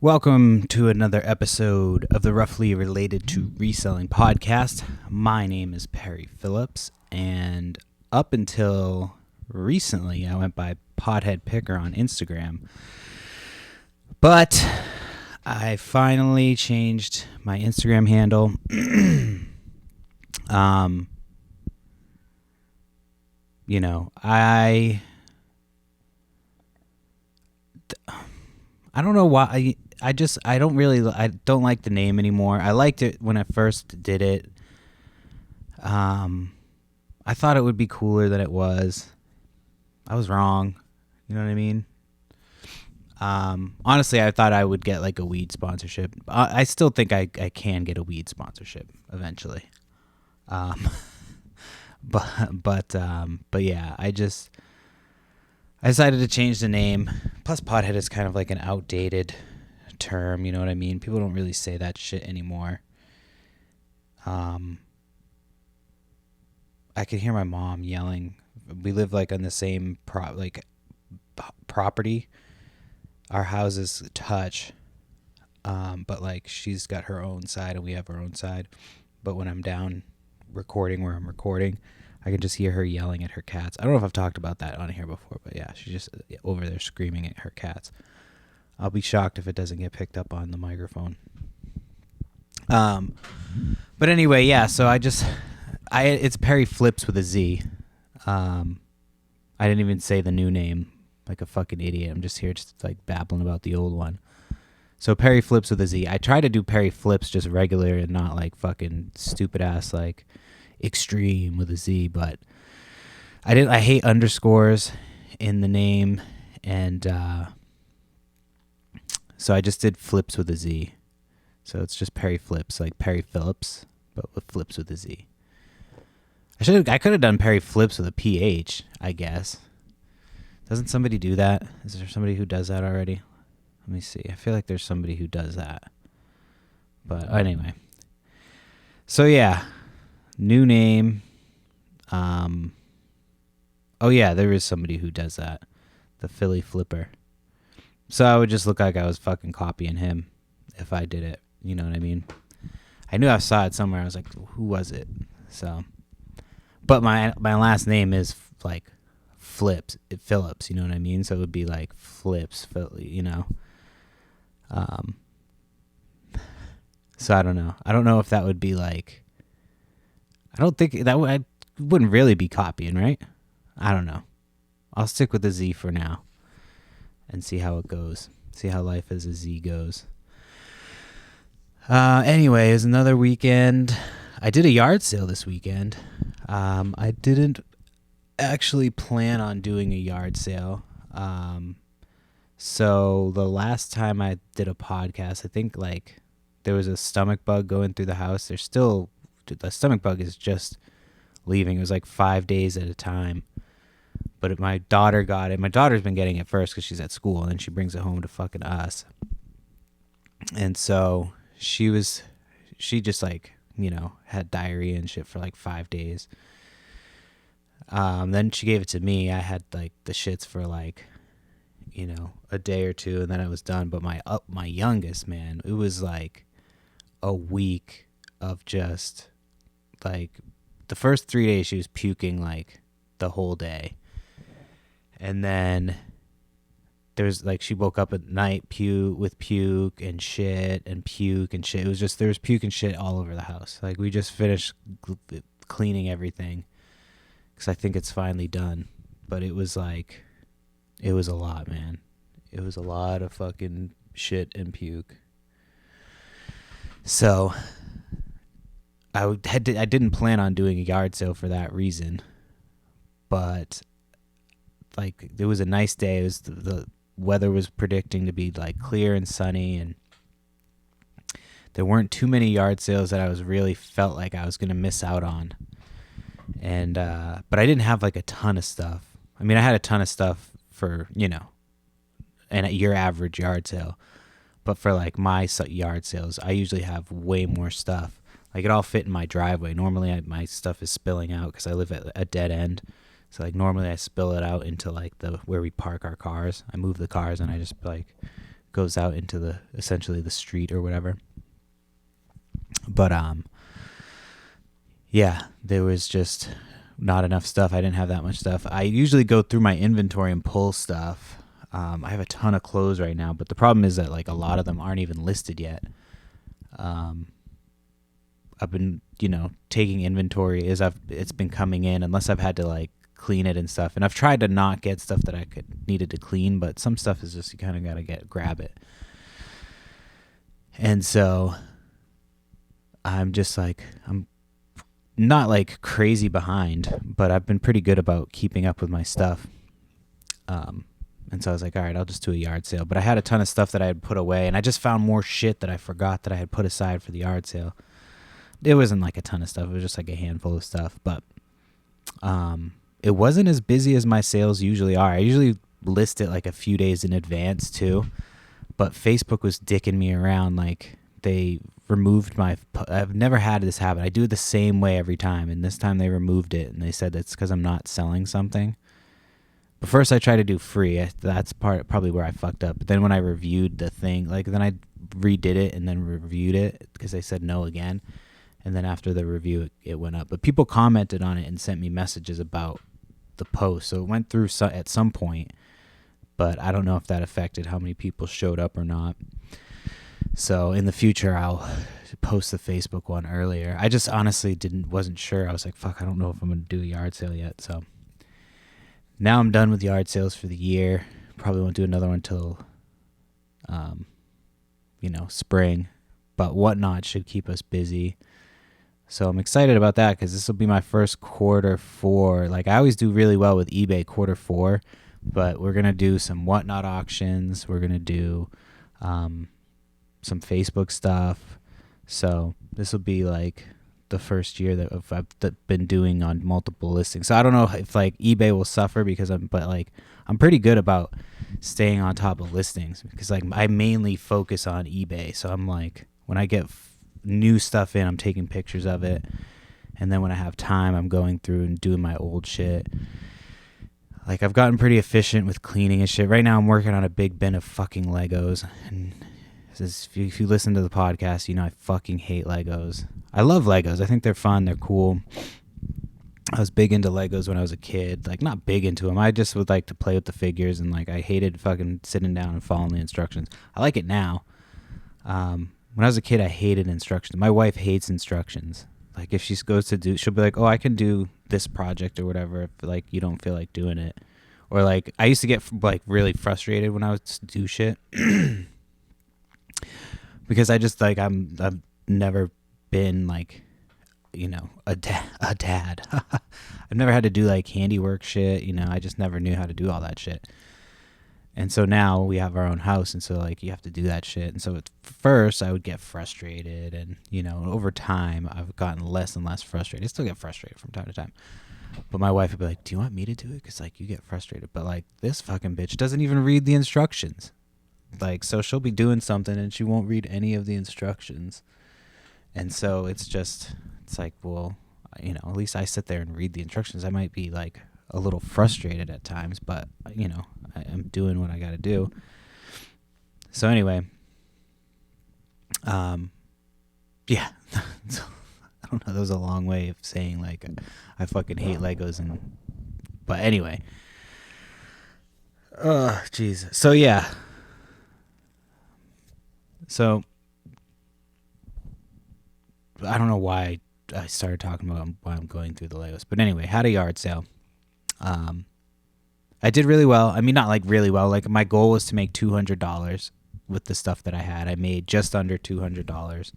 Welcome to another episode of the Roughly Related to Reselling podcast. My name is Perry Phillips, and up until recently, I went by Pothead Picker on Instagram. But I finally changed my Instagram handle. I don't know why. I don't like the name anymore. I liked it when I first did it. I thought it would be cooler than it was. I was wrong. You know what I mean? Honestly, I thought I would get like a weed sponsorship. I still think I can get a weed sponsorship eventually. But yeah, I decided to change the name. Plus, pothead is kind of like an outdated term, you know what I mean? People don't really say that shit anymore. I could hear my mom yelling. We live like on the same property. Our houses touch, but like she's got her own side and we have our own side. But when I'm down recording where I'm recording, I can just hear her yelling at her cats. I don't know if I've talked about that on here before, but yeah, she's just over there screaming at her cats. I'll be shocked if it doesn't get picked up on the microphone. But anyway, yeah, so it's Perry Flips with a Z. I didn't even say the new name like a fucking idiot. I'm just here just like babbling about the old one. So Perry Flips with a Z. I try to do Perry Flips just regular and not like fucking stupid ass like extreme with a Z, but I hate underscores in the name, and so I just did Flips with a Z. So it's just Perry Flips, like Perry Phillips, but with Flips with a Z. I could have done Perry Flips with a PH, I guess. Doesn't somebody do that? Is there somebody who does that already? Let me see. I feel like there's somebody who does that. But anyway. So yeah, new name. Oh yeah, there is somebody who does that. The Philly Flipper. So I would just look like I was fucking copying him if I did it. You know what I mean? I knew I saw it somewhere. I was like, who was it? So, but my last name is like Phillips, you know what I mean? So it would be like Flips, you know? So I don't know. I don't know if that would be like, I don't think I wouldn't really be copying, right? I don't know. I'll stick with the Z for now and see how it goes. See how life as a Z goes. Anyway, it was another weekend. I did a yard sale this weekend. I didn't actually plan on doing a yard sale. So the last time I did a podcast, I think like there was a stomach bug going through the house. The stomach bug is just leaving. It was like 5 days at a time. But my daughter got it. My daughter's been getting it first because she's at school, and then she brings it home to fucking us. And so she just like, you know, had diarrhea and shit for like 5 days. Then she gave it to me. I had like the shits for like, you know, a day or two, and then I was done. But my youngest, man, it was like a week of just like the first 3 days she was puking like the whole day. And then there was like, she woke up at night with puke and shit and puke and shit. It was just, there was puke and shit all over the house. Like we just finished cleaning everything because I think it's finally done. But it was like, it was a lot, man. It was a lot of fucking shit and puke. So I didn't plan on doing a yard sale for that reason. But like, it was a nice day. It was the weather was predicting to be like clear and sunny, and there weren't too many yard sales that I was really felt like I was going to miss out on. And but I didn't have like a ton of stuff. I mean, I had a ton of stuff for, you know, your average yard sale. But for like my yard sales, I usually have way more stuff. Like it all fit in my driveway. Normally my stuff is spilling out because I live at a dead end. So like normally I spill it out into like where we park our cars. I move the cars and I just like goes out into essentially the street or whatever. But yeah, there was just not enough stuff. I didn't have that much stuff. I usually go through my inventory and pull stuff. I have a ton of clothes right now, but the problem is that like a lot of them aren't even listed yet. I've been, taking inventory as it's been coming in, unless I've had to like clean it and stuff. And I've tried to not get stuff that I needed to clean, but some stuff is just, you kind of got to grab it. And so I'm just like, I'm not like crazy behind, but I've been pretty good about keeping up with my stuff. And so I was like, all right, I'll just do a yard sale. But I had a ton of stuff that I had put away, and I just found more shit that I forgot that I had put aside for the yard sale. It wasn't like a ton of stuff. It was just like a handful of stuff. But it wasn't as busy as my sales usually are. I usually list it like a few days in advance too. But Facebook was dicking me around. Like they removed I've never had this happen. I do it the same way every time. And this time they removed it. And they said that's because I'm not selling something. But first I tried to do free. That's probably where I fucked up. But then when I reviewed the thing, like then I redid it and then reviewed it because they said no again. And then after the review, it went up. But people commented on it and sent me messages about the post. So it went through at some point. But I don't know if that affected how many people showed up or not. So in the future, I'll post the Facebook one earlier. I just honestly wasn't sure. I was like, fuck, I don't know if I'm going to do a yard sale yet. So now I'm done with yard sales for the year. Probably won't do another one until, spring. But Whatnot should keep us busy. So I'm excited about that because this will be my first Q4. Like I always do really well with eBay Q4, but we're going to do some Whatnot auctions. We're going to do some Facebook stuff. So this will be like the first year that I've been doing on multiple listings. So I don't know if like eBay will suffer because I'm pretty good about staying on top of listings because like I mainly focus on eBay. So I'm like, when I get new stuff in, I'm taking pictures of it, and then when I have time, I'm going through and doing my old shit. Like I've gotten pretty efficient with cleaning and shit. Right now I'm working on a big bin of fucking Legos, and if you listen to the podcast, I fucking hate Legos. I love Legos. I think they're fun, they're cool. I was big into Legos when I was a kid. Like not big into them, I just would like to play with the figures, and like I hated fucking sitting down and following the instructions. I like it now. When I was a kid, I hated instructions. My wife hates instructions. Like if she goes to she'll be like, oh, I can do this project or whatever if like you don't feel like doing it. Or like I used to get like really frustrated when I would do shit because I just like I've never been like a dad. I've never had to do like handiwork shit. I just never knew how to do all that shit. And so now we have our own house, and so like you have to do that shit. And so at first I would get frustrated, and over time I've gotten less and less frustrated. I still get frustrated from time to time, but my wife would be like, "Do you want me to do it?" Because like you get frustrated, but like this fucking bitch doesn't even read the instructions. Like so she'll be doing something and she won't read any of the instructions, and so it's like, well, at least I sit there and read the instructions. I might be like a little frustrated at times, but I'm doing what I got to do. So anyway, yeah, I don't know. That was a long way of saying like I fucking hate Legos, but anyway, Jesus. So yeah, so I don't know why I started talking about why I'm going through the Legos, but anyway, had a yard sale. I did really well. I mean, not like really well. Like my goal was to make $200 with the stuff that I had. I made just under $200.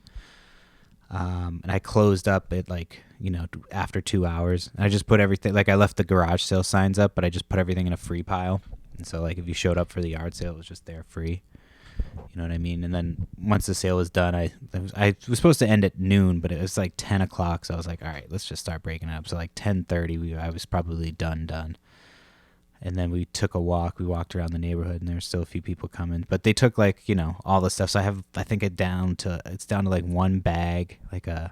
And I closed up at like, after 2 hours. And I just put everything, like I left the garage sale signs up, but I just put everything in a free pile. And so like if you showed up for the yard sale, it was just there free. You know what I mean? And then once the sale was done, I was supposed to end at noon, but it was like 10 o'clock. So I was like, all right, let's just start breaking it up. So like 10:30, I was probably done. And then we took a walk. We walked around the neighborhood, and there were still a few people coming. But they took like, all the stuff. So I think it's down to like one bag, like a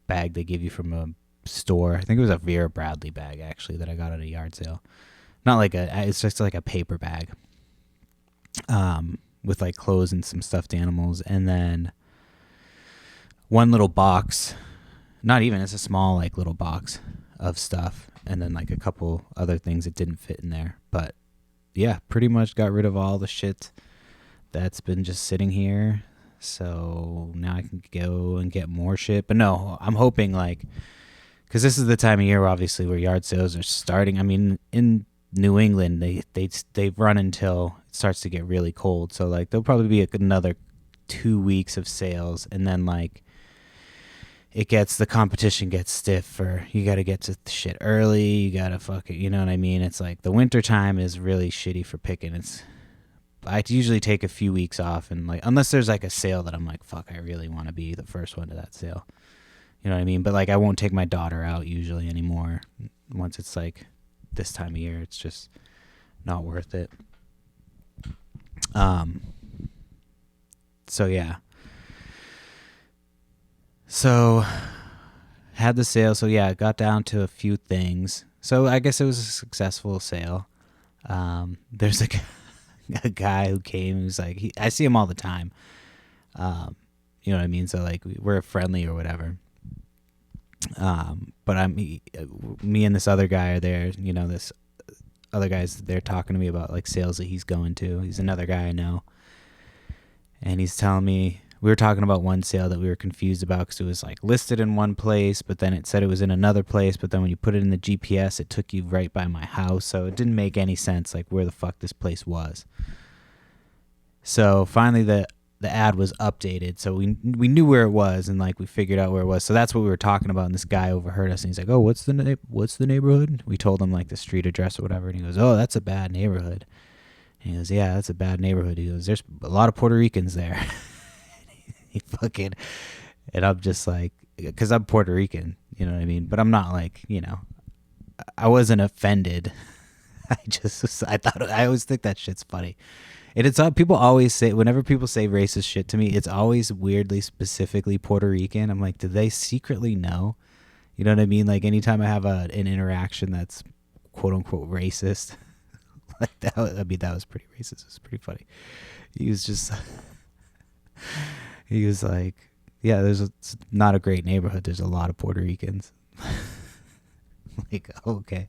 bag they give you from a store. I think it was a Vera Bradley bag actually that I got at a yard sale. Not like it's just like a paper bag. with like clothes and some stuffed animals, and then one little box, not even, it's a small like little box of stuff, and then like a couple other things that didn't fit in there. But yeah, pretty much got rid of all the shit that's been just sitting here. So now I can go and get more shit. But no, I'm hoping like, because this is the time of year obviously where yard sales are starting. I mean, in New England they run until it starts to get really cold. So like there'll probably be another 2 weeks of sales, and then like the competition gets stiff for, you got to get to shit early, you got to fuck it, you know what I mean? It's like the winter time is really shitty for picking. I usually take a few weeks off, and like, unless there's like a sale that I'm like, fuck, I really want to be the first one to that sale. You know what I mean? But like, I won't take my daughter out usually anymore. Once it's like this time of year, it's just not worth it. So yeah. So had the sale. So yeah, it got down to a few things. So I guess it was a successful sale. There's a guy who came who's like, I see him all the time. You know what I mean? So like we're friendly or whatever. But me and this other guy are there, you know, this other guy's there talking to me about like sales that he's going to. He's another guy I know. And he's telling me, we were talking about one sale that we were confused about because it was like listed in one place, but then it said it was in another place. But then when you put it in the GPS, it took you right by my house. So it didn't make any sense, like where the fuck this place was. So finally the ad was updated. So we knew where it was, and like we figured out where it was. So that's what we were talking about. And this guy overheard us, and he's like, "Oh, what's the neighborhood?" We told him like the street address or whatever. And he goes, "Oh, that's a bad neighborhood." And he goes, "Yeah, that's a bad neighborhood." He goes, "There's a lot of Puerto Ricans there." He fucking, and I'm just like, because I'm Puerto Rican, you know what I mean? But I'm not like, you know, I wasn't offended. I thought, I always think that shit's funny. And it's people always say, whenever people say racist shit to me, it's always weirdly specifically Puerto Rican. I'm like, do they secretly know? You know what I mean? Like anytime I have an interaction that's quote unquote racist, like that, that was pretty racist. It was pretty funny. He was just, he was like, yeah, it's not a great neighborhood. There's a lot of Puerto Ricans. Like, oh, okay.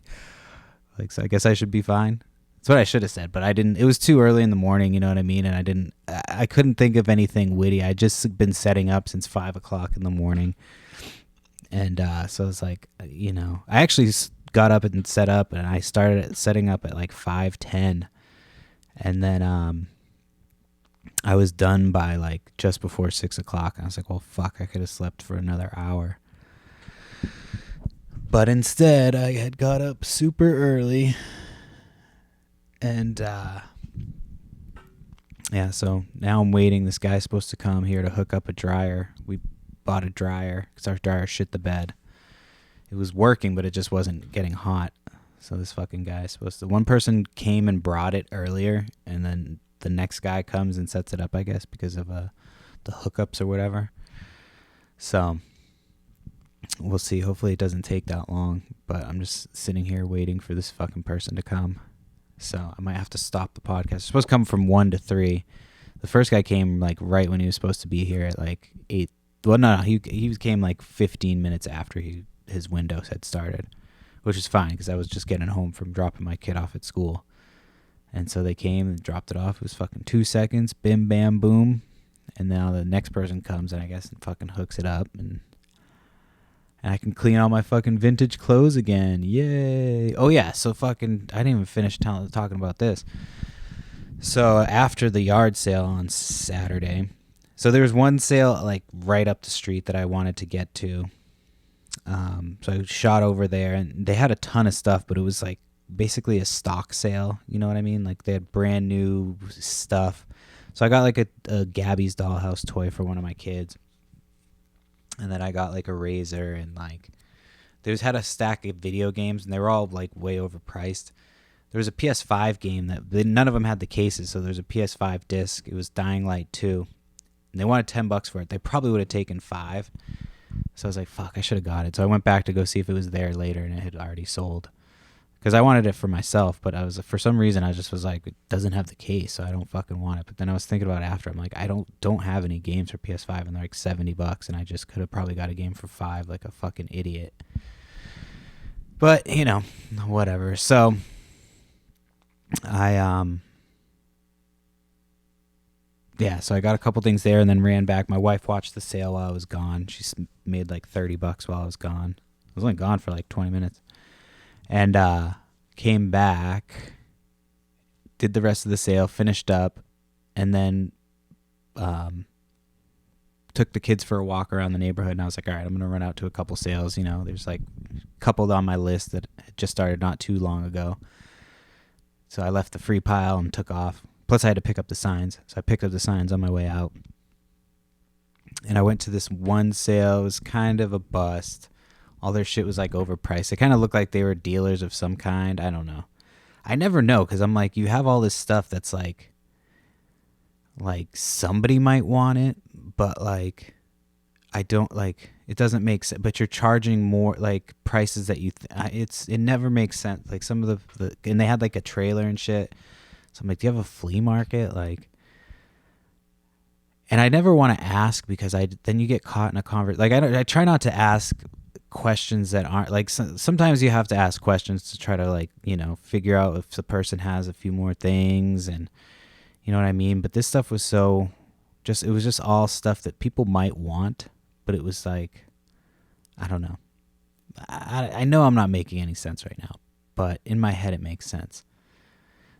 Like, so I guess I should be fine. That's what I should have said, but I didn't. It was too early in the morning, you know what I mean? And I couldn't think of anything witty. I'd just been setting up since 5 o'clock in the morning. And so it's like, you know, I actually got up and set up, and I started setting up at like 5:10. And then I was done by like just before 6 o'clock. I was like, well, fuck, I could have slept for another hour. But instead, I had got up super early. And yeah, so now I'm waiting. This guy's supposed to come here to hook up a dryer. We bought a dryer because our dryer shit the bed. It was working, but it just wasn't getting hot. So this fucking guy is supposed to... One person came and brought it earlier, and then the next guy comes and sets it up, I guess, because of the hookups or whatever. So we'll see. Hopefully it doesn't take that long. But I'm just sitting here waiting for this fucking person to come. So I might have to stop the podcast. It's supposed to come from 1 to 3. The first guy came like right when he was supposed to be here at like 8. Well, no, he came like 15 minutes after his window had started, which is fine because I was just getting home from dropping my kid off at school. And so they came and dropped it off. It was fucking 2 seconds, bim, bam, boom. And now the next person comes and I guess and fucking hooks it up, and I can clean all my fucking vintage clothes again. Yay. Oh, yeah. So fucking, I didn't even finish talking about this. So after the yard sale on Saturday, so there was one sale like right up the street that I wanted to get to. So I shot over there, and they had a ton of stuff, but it was like basically a stock sale. You know what I mean? Like they had brand new stuff. So I got like a Gabby's Dollhouse toy for one of my kids. And then I got like a razor, and like they had a stack of video games, and they were all like way overpriced. There was a PS5 game that none of them had the cases, so there's a PS5 disc. It was Dying Light 2, and they wanted $10 for it. They probably would have taken $5. So I was like, fuck, I should have got it. So I went back to go see if it was there later, and it had already sold. because I wanted it for myself, but for some reason I just was like, it doesn't have the case, so I don't fucking want it. But then I was thinking about it after. I'm like, I don't have any games for PS5, and they're like $70, and I just could have probably got a game for $5, like a fucking idiot. But whatever. So so I got a couple things there and then ran back. My wife watched the sale while I was gone. She made like $30 while I was gone. I was only gone for like 20 minutes. And came back, did the rest of the sale, finished up, and then took the kids for a walk around the neighborhood. And I was like, all right, I'm going to run out to a couple sales. There's like a couple on my list that had just started not too long ago. So I left the free pile and took off. Plus, I had to pick up the signs. So I picked up the signs on my way out. And I went to this one sale. It was kind of a bust. All their shit was like overpriced. It kind of looked like they were dealers of some kind. I don't know. I never know, because I'm like, you have all this stuff that's like somebody might want it, but like I don't, like, it doesn't make sense. But you're charging more like prices that it never makes sense. Like some of the and they had like a trailer and shit. So I'm like, do you have a flea market? Like, and I never want to ask, because then you get caught in a conversation. Like I try not to ask questions that aren't like, sometimes you have to ask questions to try to like, figure out if the person has a few more things, and you know what I mean? But this stuff was it was just all stuff that people might want, but it was like, I don't know. I know I'm not making any sense right now, but in my head it makes sense.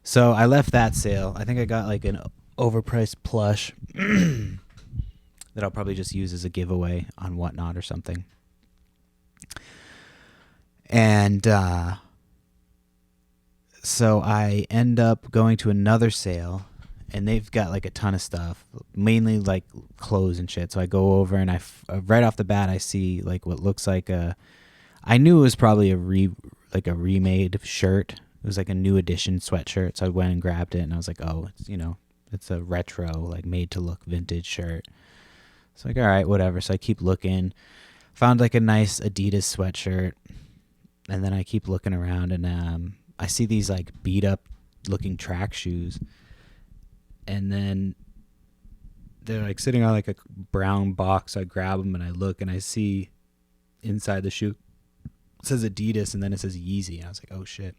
So I left that sale. I think I got like an overpriced plush that I'll probably just use as a giveaway on Whatnot or something. And so I end up going to another sale, and they've got like a ton of stuff, mainly like clothes and shit. So I go over, and right off the bat I see like what looks like I knew it was probably a remade shirt. It was like a new edition sweatshirt. So I went and grabbed it, and I was like, oh, it's a retro, like made to look vintage shirt. So like, all right, whatever. So I keep looking, found like a nice Adidas sweatshirt, and then I keep looking around, and I see these like beat up looking track shoes, and then they're like sitting on like a brown box. I grab them and I look, and I see inside the shoe it says Adidas, and then it says Yeezy. And I was like, oh shit,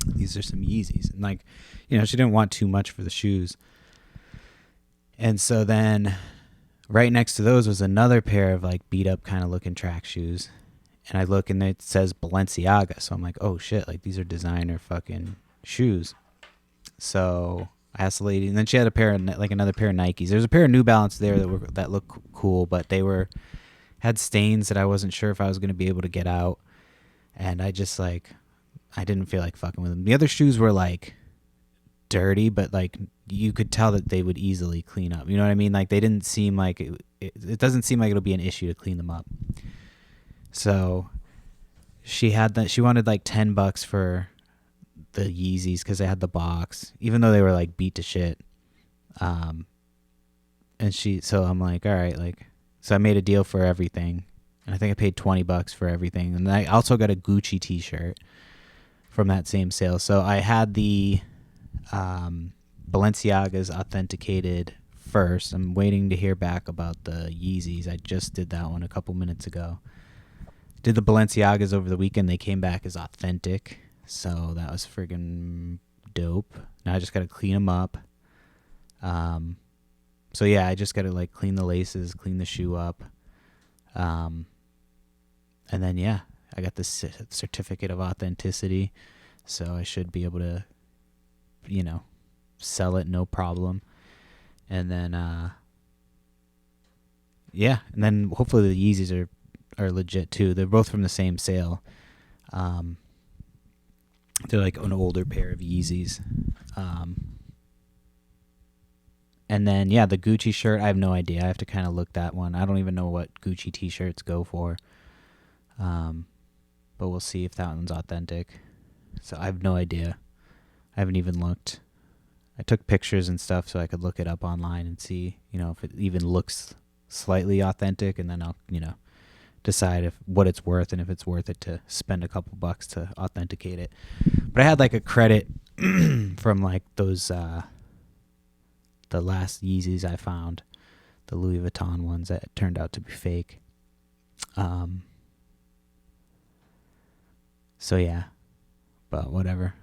these are some Yeezys. And like, she didn't want too much for the shoes. And so then right next to those was another pair of like beat up kind of looking track shoes. And I look, and it says Balenciaga. So I'm like, oh shit, like these are designer fucking shoes. So I asked the lady, and then she had another pair of Nikes. There's a pair of New Balance there that look cool, but they had stains that I wasn't sure if I was going to be able to get out. And I just like, I didn't feel like fucking with them. The other shoes were like dirty, but like you could tell that they would easily clean up. You know what I mean? Like they didn't seem like it doesn't seem like it'll be an issue to clean them up. So she wanted like $10 for the Yeezys because they had the box, even though they were like beat to shit. So I'm like, all right, like, so I made a deal for everything, and I think I paid $20 for everything. And I also got a Gucci t-shirt from that same sale. So I had the Balenciaga's authenticated first. I'm waiting to hear back about the Yeezys. I just did that one a couple minutes ago. Did the Balenciagas over the weekend. They came back as authentic. So that was friggin' dope. Now I just got to clean them up. So yeah, I just got to like clean the laces, clean the shoe up. And then, yeah, I got the certificate of authenticity. So I should be able to, sell it no problem. And then, yeah, and then hopefully the Yeezys are legit too. They're both from the same sale. They're like an older pair of Yeezys. And then, yeah, the Gucci shirt, I have no idea. I have to kind of look that one. I don't even know what Gucci t-shirts go for. But we'll see if that one's authentic. So I have no idea. I haven't even looked. I took pictures and stuff so I could look it up online and see, if it even looks slightly authentic, and then I'll, decide what it's worth and if it's worth it to spend a couple bucks to authenticate it. But I had like a credit from like those the last Yeezys I found, the Louis Vuitton ones that turned out to be fake. So yeah, but whatever.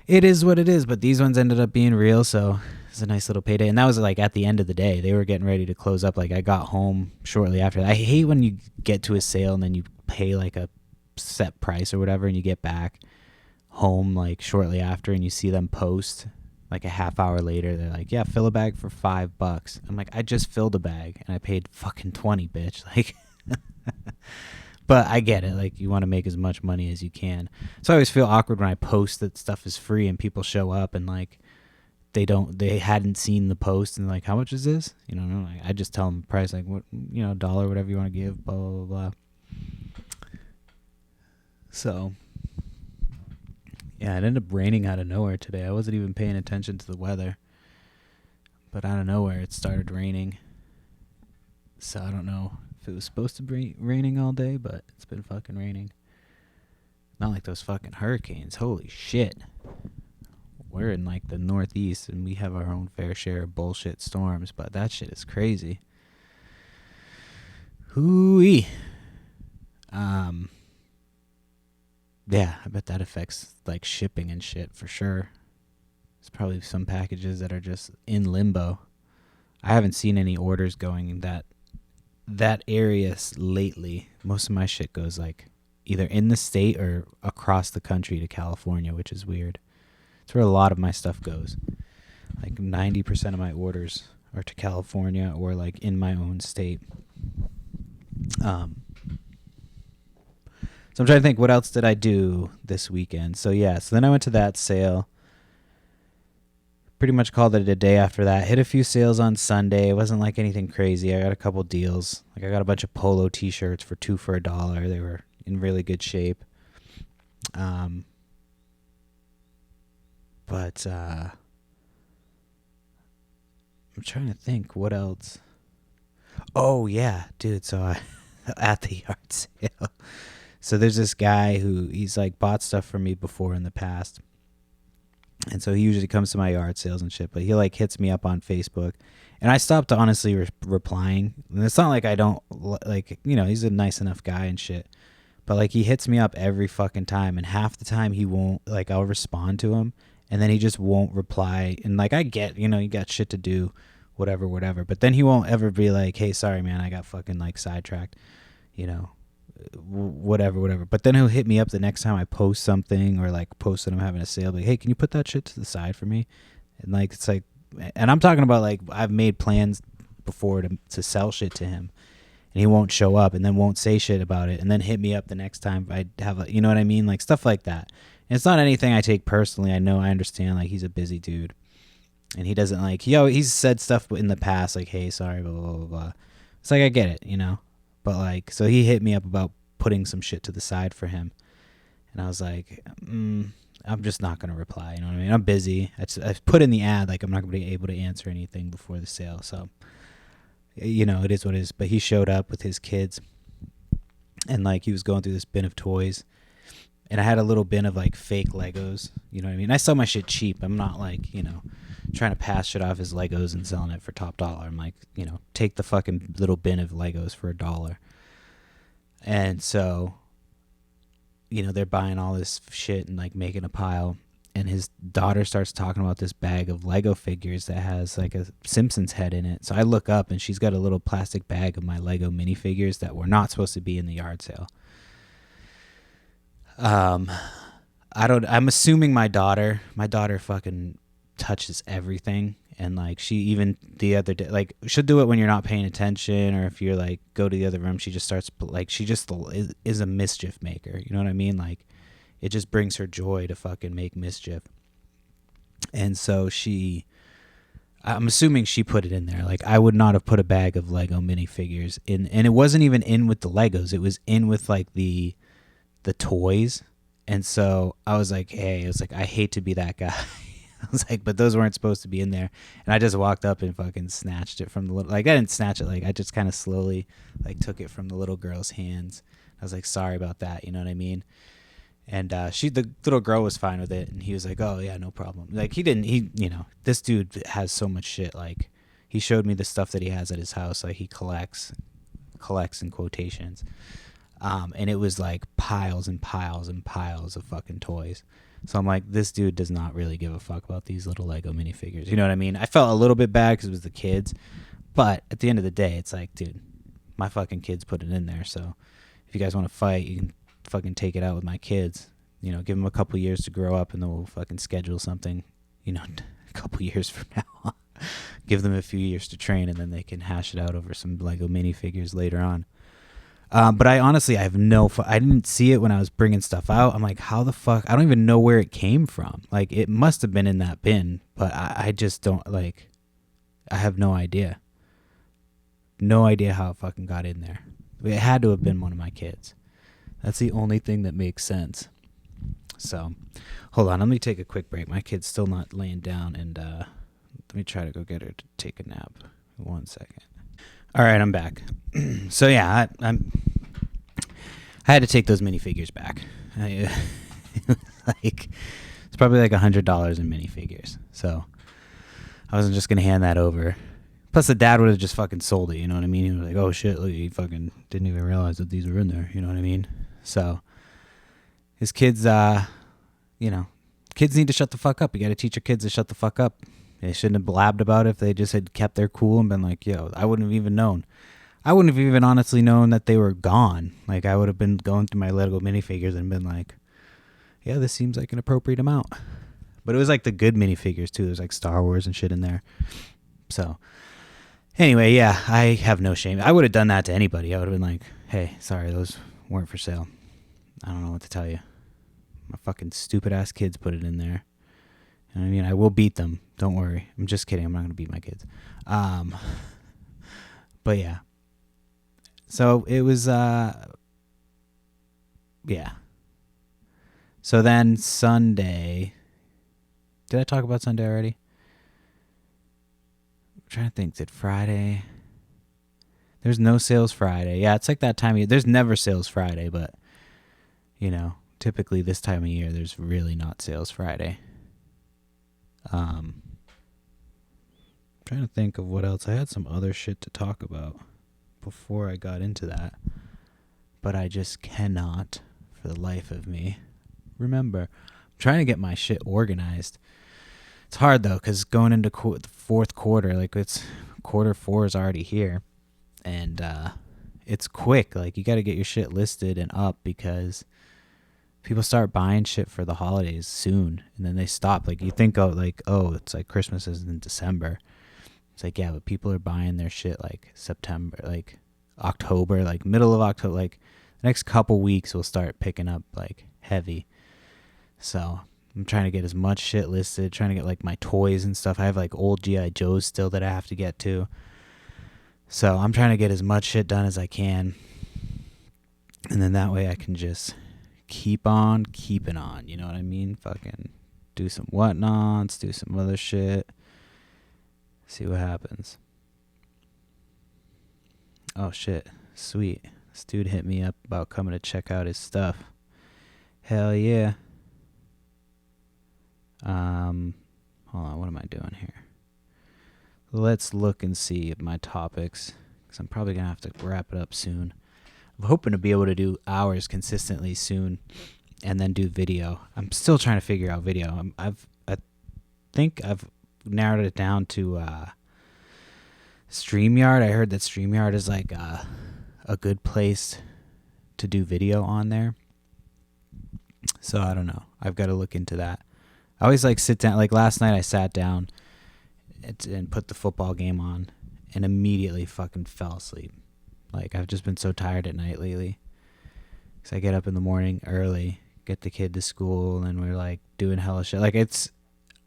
It is what it is, but these ones ended up being real, so it's a nice little payday. And that was like at the end of the day. They were getting ready to close up. Like I got home shortly after that. I hate when you get to a sale and then you pay like a set price or whatever and you get back home like shortly after and you see them post like a half hour later. They're like, yeah, fill a bag for $5. I'm like, I just filled a bag and I paid fucking 20, bitch. Like, but I get it. Like, you want to make as much money as you can. So I always feel awkward when I post that stuff is free and people show up and like they hadn't seen the post and like, how much is this? You know, like, I just tell them the price, like what, you know, $1, whatever you want to give, blah, blah, blah. So yeah, it ended up raining out of nowhere today. I wasn't even paying attention to the weather, but out of nowhere it started raining. So I don't know if it was supposed to be raining all day, but it's been fucking raining. Not like those fucking hurricanes. Holy shit. We're in like the Northeast and we have our own fair share of bullshit storms, but that shit is crazy. Hooey. Yeah, I bet that affects like shipping and shit for sure. There's probably some packages that are just in limbo. I haven't seen any orders going in that area lately. Most of my shit goes like either in the state or across the country to California, which is weird. It's where a lot of my stuff goes. Like 90% of my orders are to California or like in my own state. So I'm trying to think, what else did I do this weekend? So yeah, so then I went to that sale. Pretty much called it a day after that. Hit a few sales on Sunday. It wasn't like anything crazy. I got a couple deals. Like I got a bunch of polo t-shirts for 2 for $1. They were in really good shape. But I'm trying to think what else. Oh yeah, dude. So I at the yard sale. So there's this guy who he's like bought stuff from me before in the past. And so he usually comes to my yard sales and shit, but he like hits me up on Facebook. And I stopped honestly replying. And it's not like I don't like, you know, he's a nice enough guy and shit. But like he hits me up every fucking time and half the time he won't, like I'll respond to him and then he just won't reply. And like I get, you know, you got shit to do, whatever. But then he won't ever be like, hey, sorry man, I got fucking like sidetracked, you know. Whatever. But then he'll hit me up the next time I post something or like post that I'm having a sale. Like, hey, can you put that shit to the side for me? And like, it's like, and I'm talking about like I've made plans before to sell shit to him, and he won't show up, and then won't say shit about it, and then hit me up the next time I have a, you know what I mean, like stuff like that. And it's not anything I take personally. I understand. Like he's a busy dude, and he doesn't like he's said stuff in the past like, hey, sorry, blah blah blah blah. It's like I get it, you know. But like, so he hit me up about putting some shit to the side for him. And I was like, I'm just not going to reply. You know what I mean? I'm busy. I put in the ad, like I'm not going to be able to answer anything before the sale. So, you know, it is what it is. But he showed up with his kids and like he was going through this bin of toys. And I had a little bin of like fake Legos. You know what I mean? I sell my shit cheap. I'm not like, you know, trying to pass shit off as Legos and selling it for top dollar. I'm like, you know, take the fucking little bin of Legos for $1. And so, you know, they're buying all this shit and like making a pile. And his daughter starts talking about this bag of Lego figures that has like a Simpsons head in it. So I look up and she's got a little plastic bag of my Lego minifigures that were not supposed to be in the yard sale. I'm assuming my daughter fucking touches everything. And like she even the other day, like she'll do it when you're not paying attention, or if you're like go to the other room, she just starts like she just is a mischief maker. You know what I mean? Like it just brings her joy to fucking make mischief. And so I'm assuming she put it in there. Like I would not have put a bag of Lego minifigures in, and it wasn't even in with the Legos. It was in with like the toys. And so I was like, hey, I hate to be that guy. I was like, but those weren't supposed to be in there. And I just walked up and fucking snatched it from the little, like, I didn't snatch it. Like, I just kind of slowly, like, took it from the little girl's hands. I was like, sorry about that. You know what I mean? And the little girl was fine with it. And he was like, oh, yeah, no problem. Like, this dude has so much shit. Like, he showed me the stuff that he has at his house. Like, he collects in quotations. And it was like piles and piles and piles of fucking toys. So I'm like, this dude does not really give a fuck about these little Lego minifigures. You know what I mean? I felt a little bit bad because it was the kids. But at the end of the day, it's like, dude, my fucking kids put it in there. So if you guys want to fight, you can fucking take it out with my kids. You know, give them a couple years to grow up and then we'll fucking schedule something, you know, a couple years from now. Give them a few years to train and then they can hash it out over some Lego minifigures later on. But I honestly, I have I didn't see it when I was bringing stuff out. I'm like, how the fuck? I don't even know where it came from. Like, it must have been in that bin, but I just don't, like, I have no idea. No idea how it fucking got in there. It had to have been one of my kids. That's the only thing that makes sense. So, hold on. Let me take a quick break. My kid's still not laying down, and let me try to go get her to take a nap. 1 second. All right, I'm back. So yeah, I had to take those minifigures back. It's probably like $100 in minifigures. So I wasn't just gonna hand that over. Plus, the dad would have just fucking sold it. You know what I mean? He was like, "Oh shit, look, he fucking didn't even realize that these were in there." You know what I mean? So his kids, kids need to shut the fuck up. You got to teach your kids to shut the fuck up. They shouldn't have blabbed about it if they just had kept their cool and been like, yo, I wouldn't have even known. I wouldn't have even honestly known that they were gone. Like, I would have been going through my Lego minifigures and been like, yeah, this seems like an appropriate amount. But it was like the good minifigures too. There's like Star Wars and shit in there. So anyway, yeah, I have no shame. I would have done that to anybody. I would have been like, hey, sorry, those weren't for sale. I don't know what to tell you. My fucking stupid ass kids put it in there. You know what I mean? I will beat them. Don't worry. I'm just kidding. I'm not going to beat my kids. But yeah. So it was, yeah. So then Sunday. Did I talk about Sunday already? I'm trying to think. Did Friday? There's no sales Friday. Yeah, it's like that time of year. There's never sales Friday, but, you know, typically this time of year, there's really not sales Friday. Trying to think of what else. I had some other shit to talk about before I got into that, but I just cannot, for the life of me, remember. I'm trying to get my shit organized. It's hard though, because going into the fourth quarter, like it's quarter 4 is already here, and it's quick. Like, you got to get your shit listed and up because people start buying shit for the holidays soon, and then they stop. Like, you think, it's like Christmas is in December. It's like, yeah, but people are buying their shit like September, like October, like middle of October. Like, the next couple weeks will start picking up like heavy. So I'm trying to get as much shit listed, trying to get like my toys and stuff. I have like old G.I. Joes still that I have to get to. So I'm trying to get as much shit done as I can. And then that way I can just keep on keeping on. You know what I mean? Fucking do some whatnots, do some other shit. See what happens. Oh shit. Sweet. This dude hit me up about coming to check out his stuff. Hell yeah. Hold on, what am I doing here? Let's look and see at my topics, because I'm probably going to have to wrap it up soon. I'm hoping to be able to do hours consistently soon and then do video. I'm still trying to figure out video. I think I've narrowed it down to StreamYard. I heard that StreamYard is like a good place to do video on there. So I don't know. I've got to look into that. I always like sit down. Like last night I sat down and put the football game on and immediately fucking fell asleep. Like, I've just been so tired at night lately. Because I get up in the morning early, get the kid to school, and we're like doing hella shit. Like,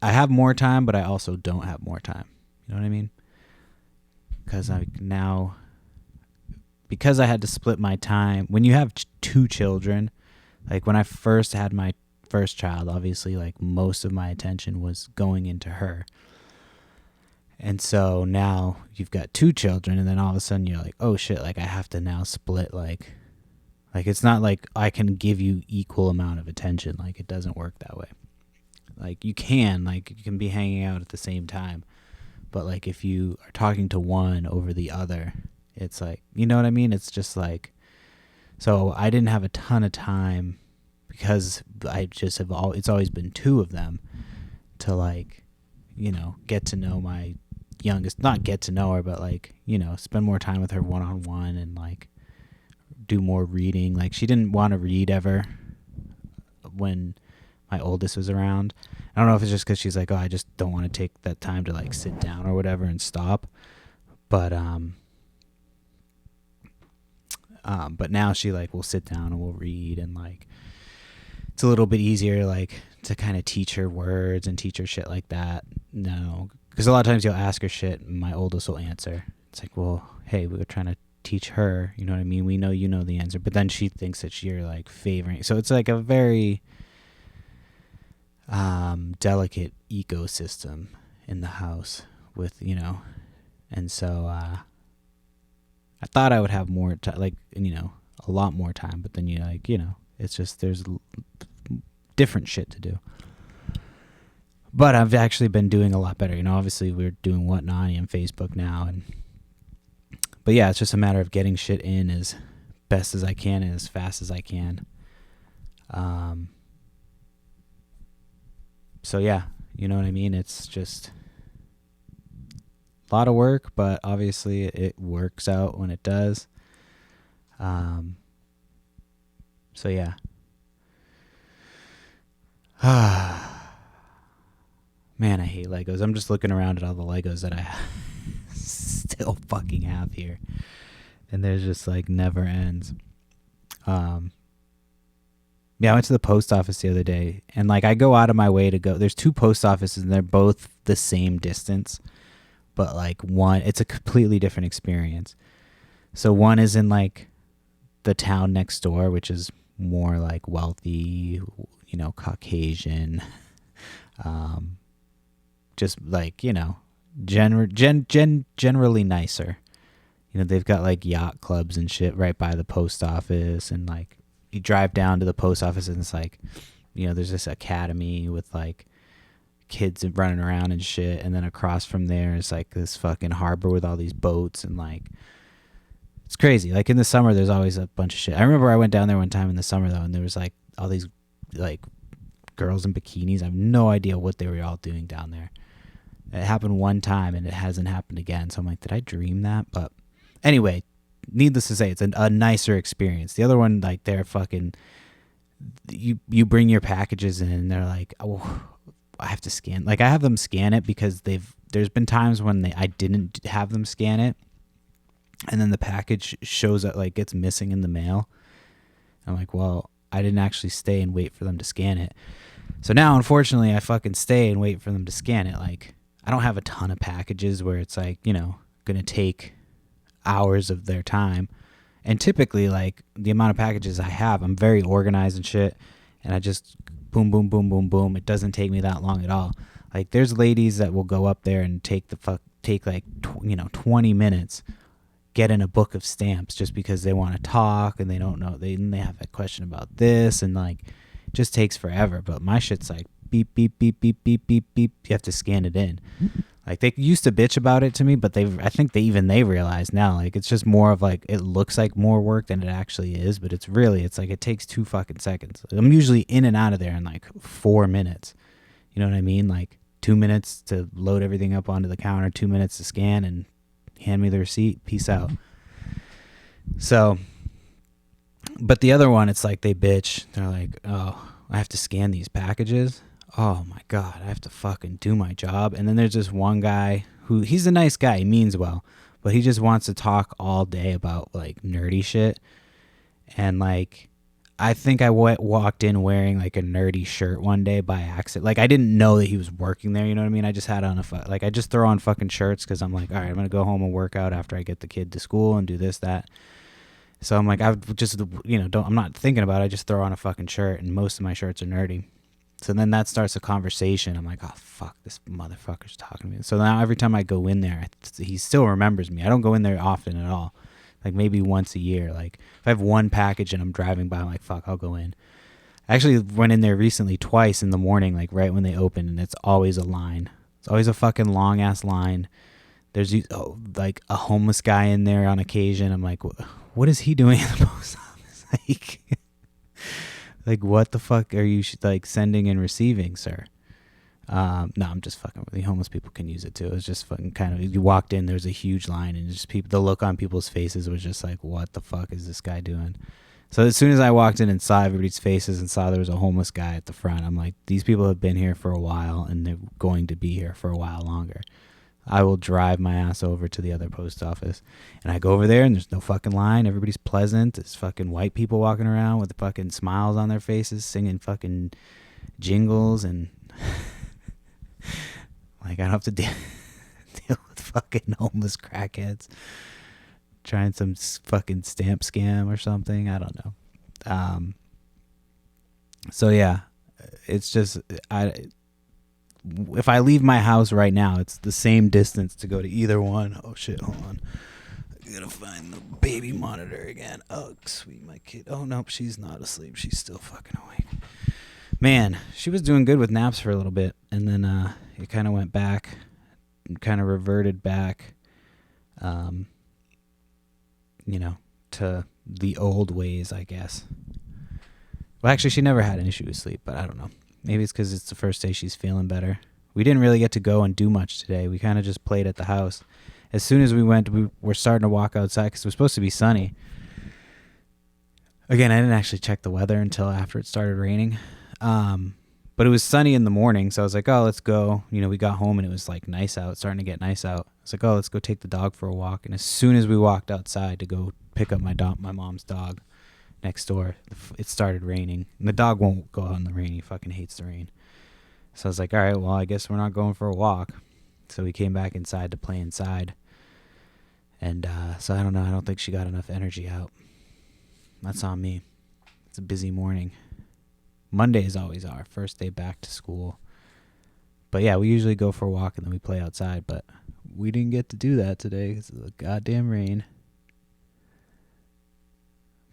I have more time, but I also don't have more time. You know what I mean? Because because I had to split my time. When you have 2 children, like when I first had my first child, obviously, like, most of my attention was going into her. And so now you've got 2 children, and then all of a sudden you're like, oh shit, like, I have to now split, like it's not like I can give you equal amount of attention. Like, it doesn't work that way. Like, you can be hanging out at the same time, but like, if you are talking to one over the other, it's like, you know what I mean? It's just like, so I didn't have a ton of time because I just have it's always been 2 of them to, like, you know, get to know my youngest, not get to know her, but like, you know, spend more time with her one-on-one and like do more reading. Like, she didn't want to read ever when my oldest was around. I don't know if it's just because she's like, oh, I just don't want to take that time to like sit down or whatever and stop. But now she like will sit down and we'll read, and like it's a little bit easier like to kind of teach her words and teach her shit like that. No, because a lot of times you'll ask her shit and my oldest will answer. It's like, well, hey, we were trying to teach her, you know what I mean? We know you know the answer, but then she thinks that you're like favoring. So it's like a very delicate ecosystem in the house with, you know, and so I thought I would have more time, like, you know, a lot more time, but then you like, you know, it's just there's different shit to do. But I've actually been doing a lot better. You know, obviously we're doing Whatnot and Facebook now, but yeah, it's just a matter of getting shit in as best as I can and as fast as I can. So yeah, you know what I mean? It's just a lot of work, but obviously it works out when it does. So yeah. Man, I hate Legos. I'm just looking around at all the Legos that I still fucking have here, and there's just like never ends. Yeah, I went to the post office the other day, and like I go out of my way to go. There's 2 post offices, and they're both the same distance, but like one, it's a completely different experience. So one is in like the town next door, which is more like wealthy, you know, Caucasian, just like, you know, generally nicer. You know, they've got like yacht clubs and shit right by the post office, and like you drive down to the post office and it's like, you know, there's this academy with like kids running around and shit, and then across from there is like this fucking harbor with all these boats, and like it's crazy. Like in the summer there's always a bunch of shit. I remember I went down there one time in the summer though, and there was like all these like girls in bikinis. I have no idea what they were all doing down there. It happened one time and it hasn't happened again, so I'm like, did I dream that? But anyway, needless to say, it's a nicer experience. The other one, like, they're fucking, you bring your packages in and they're like, oh, I have to scan. Like, I have them scan it because there's been times when I didn't have them scan it, and then the package shows up, like, gets missing in the mail. I'm like, well, I didn't actually stay and wait for them to scan it. So now, unfortunately, I fucking stay and wait for them to scan it. Like, I don't have a ton of packages where it's like, you know, going to take hours of their time. And typically, like, the amount of packages I have, I'm very organized and shit, and I just boom, boom, boom, boom, boom. It doesn't take me that long at all. Like, there's ladies that will go up there and take like 20 minutes getting a book of stamps just because they want to talk and they don't know, they have a question about this, and like it just takes forever. But my shit's like beep, beep, beep, beep, beep, beep, beep. You have to scan it in. Like, they used to bitch about it to me, but I think they realize now, like, it's just more of like, it looks like more work than it actually is, but it's like, it takes 2 fucking seconds. I'm usually in and out of there in like 4 minutes. You know what I mean? Like 2 minutes to load everything up onto the counter, 2 minutes to scan and hand me the receipt. Peace out. So, but the other one, it's like they bitch. They're like, oh, I have to scan these packages. Oh my God, I have to fucking do my job. And then there's this one guy he's a nice guy. He means well, but he just wants to talk all day about like nerdy shit. And like, I think I walked in wearing like a nerdy shirt one day by accident. Like, I didn't know that he was working there. You know what I mean? I just had on I just throw on fucking shirts because I'm like, all right, I'm going to go home and work out after I get the kid to school and do this, that. So I'm like, I would just, I'm not thinking about it. I just throw on a fucking shirt, and most of my shirts are nerdy. So then that starts a conversation. I'm like, oh, fuck, this motherfucker's talking to me. So now every time I go in there, he still remembers me. I don't go in there often at all. Like maybe once a year. Like if I have one package and I'm driving by, I'm like, fuck, I'll go in. I actually went in there recently twice in the morning, like right when they open, and it's always a line. It's always a fucking long-ass line. There's like a homeless guy in there on occasion. I'm like, what is he doing in the post office? Like what the fuck are you like sending and receiving, sir? No, I'm just fucking with you. Homeless people can use it too. It was just fucking kind of, you walked in, there was a huge line, and just people, the look on people's faces was just like, what the fuck is this guy doing? So as soon as I walked in and saw everybody's faces and saw there was a homeless guy at the front, I'm like, these people have been here for a while, and they're going to be here for a while longer. I will drive my ass over to the other post office. And I go over there, and there's no fucking line. Everybody's pleasant. There's fucking white people walking around with fucking smiles on their faces, singing fucking jingles, and like I don't have to deal with fucking homeless crackheads trying some fucking stamp scam or something. I don't know. So yeah, it's just if I leave my house right now, it's the same distance to go to either one. Oh shit, hold on. I gotta find the baby monitor again. Oh, sweet, my kid. Oh nope, she's not asleep. She's still fucking awake. Man, she was doing good with naps for a little bit, and then it kind of went back, kind of reverted back, to the old ways, I guess. Well, actually, she never had an issue with sleep, but I don't know. Maybe it's because it's the first day she's feeling better. We didn't really get to go and do much today. We kind of just played at the house. As soon as we went, we were starting to walk outside because it was supposed to be sunny. Again, I didn't actually check the weather until after it started raining. But it was sunny in the morning, so I was like, oh, let's go. We got home, and it was like nice out, starting to get nice out. I was like, oh, let's go take the dog for a walk. And as soon as we walked outside to go pick up my mom's dog next door, it started raining. And the dog won't go out in the rain. He fucking hates the rain. So I was like, all right, well, I guess we're not going for a walk. So we came back inside to play inside. And so I don't know. I don't think she got enough energy out. That's on me. It's a busy morning. Mondays always are. First day back to school. But yeah, we usually go for a walk and then we play outside. But we didn't get to do that today because of the goddamn rain.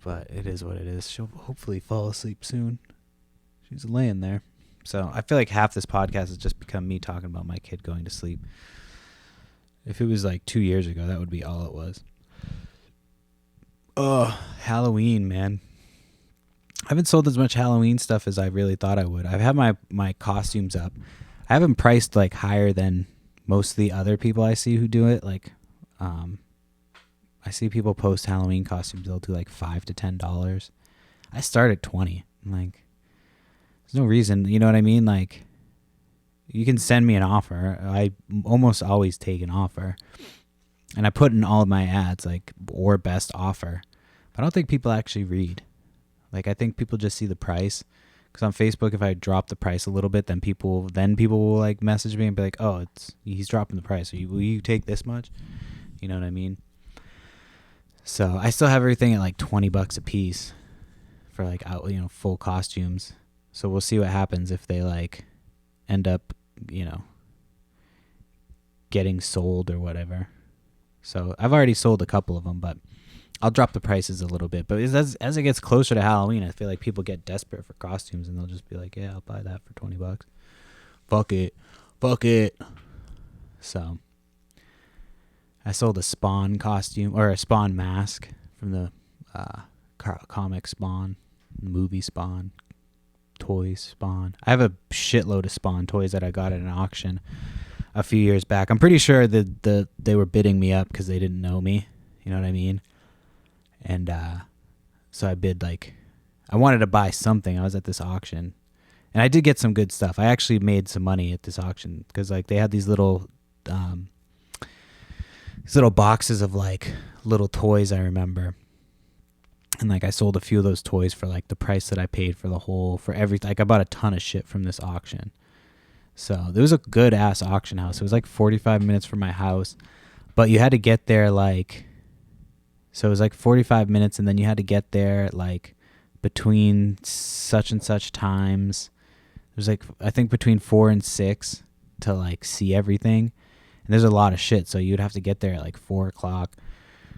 But it is what it is. She'll hopefully fall asleep soon. She's laying there. So I feel like half this podcast has just become me talking about my kid going to sleep. If it was like 2 years ago, that would be all it was. Oh, Halloween, man. I haven't sold as much Halloween stuff as I really thought I would. I've had my costumes up. I have them priced like higher than most of the other people I see who do it. Like, I see people post Halloween costumes. They'll do like $5 to $10. I start at $20. I'm like, there's no reason. You know what I mean? Like, you can send me an offer. I almost always take an offer. And I put in all of my ads, like, or best offer. But I don't think people actually read. Like, I think people just see the price. Because on Facebook, if I drop the price a little bit, then people will, like, message me and be like, oh, he's dropping the price. Will you take this much? You know what I mean? So I still have everything at, like, $20 a piece for, like, full costumes. So we'll see what happens if they, like, end up, getting sold or whatever. So I've already sold a couple of them, but I'll drop the prices a little bit. But as it gets closer to Halloween, I feel like people get desperate for costumes, and they'll just be like, yeah, I'll buy that for $20. Fuck it. So I sold a Spawn costume, or a Spawn mask from the comic Spawn, movie Spawn, toys Spawn. I have a shitload of Spawn toys that I got at an auction a few years back. I'm pretty sure that they were bidding me up because they didn't know me. You know what I mean? And so I bid, like, I wanted to buy something. I was at this auction, and I did get some good stuff. I actually made some money at this auction because, like, they had these little boxes of, like, little toys, I remember. And, like, I sold a few of those toys for, like, the price that I paid for everything. Like, I bought a ton of shit from this auction. So there was a good ass auction house. It was like 45 minutes from my house, but you had to get there like So it was like 45 minutes, and then you had to get there at like between such and such times. It was like, I think between 4 and 6 to like see everything. And there's a lot of shit. So you'd have to get there at like 4 o'clock,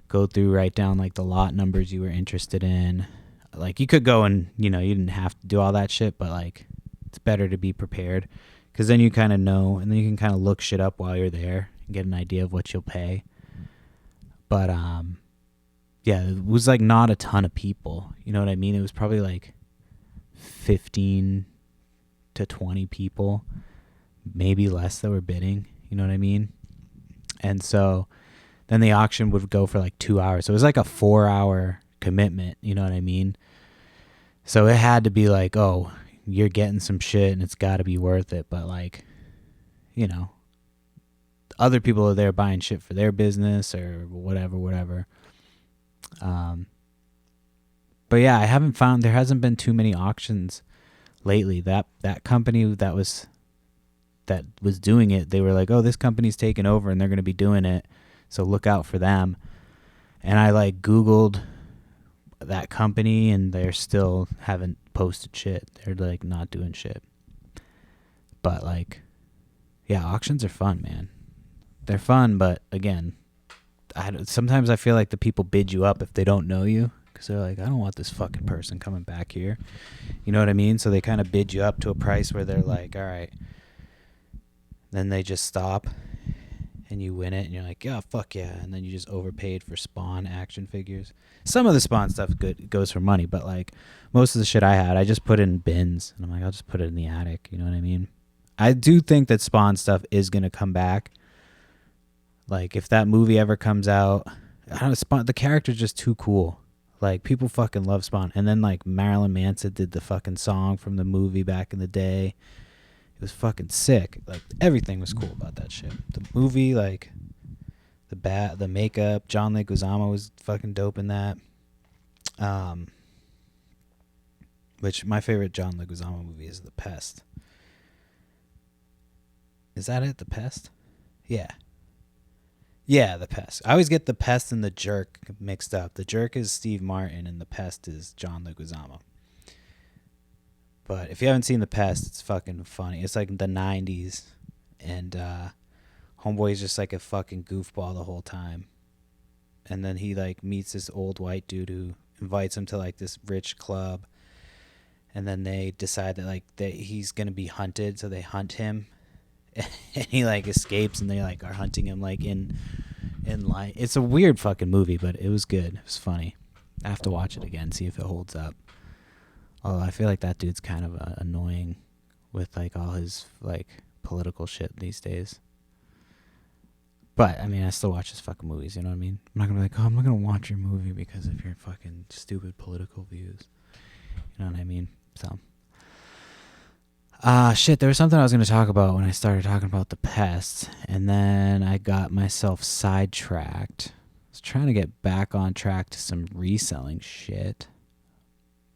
go through, write down like the lot numbers you were interested in. Like you could go and, you didn't have to do all that shit, but like it's better to be prepared, because then you kind of know, and then you can kind of look shit up while you're there and get an idea of what you'll pay. But yeah, it was like not a ton of people. You know what I mean? It was probably like 15 to 20 people, maybe less, that were bidding. You know what I mean? And so then the auction would go for like 2 hours. So it was like a 4-hour commitment. You know what I mean? So it had to be like, oh, you're getting some shit and it's got to be worth it. But like, other people are there buying shit for their business or whatever. But yeah, there hasn't been too many auctions lately. That company that was doing it, they were like, oh, this company's taking over and they're going to be doing it, so look out for them. And I like Googled that company, and they're still haven't posted shit. They're like not doing shit. But like, yeah, auctions are fun, man. They're fun, but again, sometimes I feel like the people bid you up if they don't know you, because they're like, I don't want this fucking person coming back here. You know what I mean? So they kind of bid you up to a price where they're like, all right. Then they just stop, and you win it, and you're like, yeah, fuck yeah. And then you just overpaid for Spawn action figures. Some of the Spawn stuff goes for money, but like most of the shit I had, I just put in bins, and I'm like, I'll just put it in the attic. You know what I mean? I do think that Spawn stuff is going to come back. Like, if that movie ever comes out, I don't know, Spawn, the character's just too cool. Like, people fucking love Spawn. And then, like, Marilyn Manson did the fucking song from the movie back in the day. It was fucking sick. Like, everything was cool about that shit. The movie, like, the makeup, John Leguizamo was fucking dope in that. Which, my favorite John Leguizamo movie is The Pest. Is that it? The Pest? Yeah. Yeah, The Pest. I always get The Pest and The Jerk mixed up. The Jerk is Steve Martin, and The Pest is John Leguizamo. But if you haven't seen The Pest, it's fucking funny. It's like the 90s, and Homeboy's just like a fucking goofball the whole time. And then he like meets this old white dude who invites him to like this rich club, and then they decide that like that he's gonna be hunted, so they hunt him. And he like escapes, and they like are hunting him like in line. It's a weird fucking movie, but it was good. It was funny. I have to watch it again, see if it holds up. Although I feel like that dude's kind of annoying with like all his like political shit these days. But I mean, I still watch his fucking movies. You know what I mean? I'm not gonna be like, oh, I'm not gonna watch your movie because of your fucking stupid political views. You know what I mean? So. Shit, there was something I was going to talk about when I started talking about The Pest, and then I got myself sidetracked. I was trying to get back on track to some reselling shit,